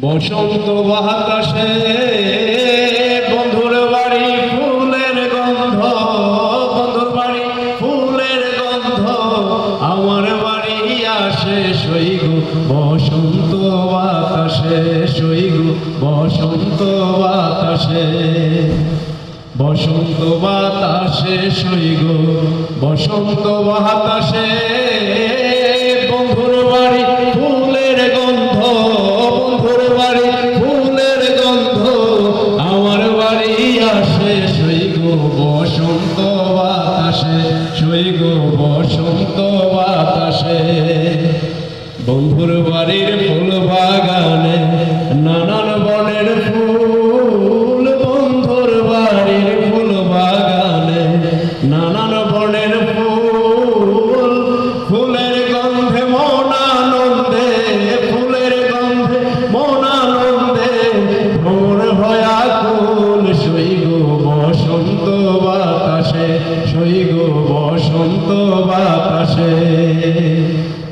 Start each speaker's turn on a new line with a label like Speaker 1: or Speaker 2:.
Speaker 1: বসন্ত বাতাসে বন্ধুর বাড়ি ফুলের গন্ধ, বন্ধুর বাড়ি ফুলের গন্ধ, আমার বাড়ি আসে সইগো বসন্ত বাতাসে, সইগো বসন্ত বাতাসে, বসন্ত বাতাসে সইগো বসন্ত বাতাসে, বন্ধুর বাড়ি ফুলের গন্ধ, বন্ধুর বাড়ি ফুলের গন্ধ, আমার বাড়ি আসে সইগো বসন্ত বাতাসে, সইগো বসন্ত বাতাসে। বন্ধুর বাড়ির ফুল বাগানে নানান বনের ফুল, বন্ধুর বাড়ির ফুল বাগানে নানান বনের ফুল, ফুলের গন্ধে মন আনন্দে, ফুলের গন্ধে মন আনন্দে, ভ্রমর ভয়াকুল সইগো বসন্ত বাতাসে, সইগো বসন্ত বাতাসে।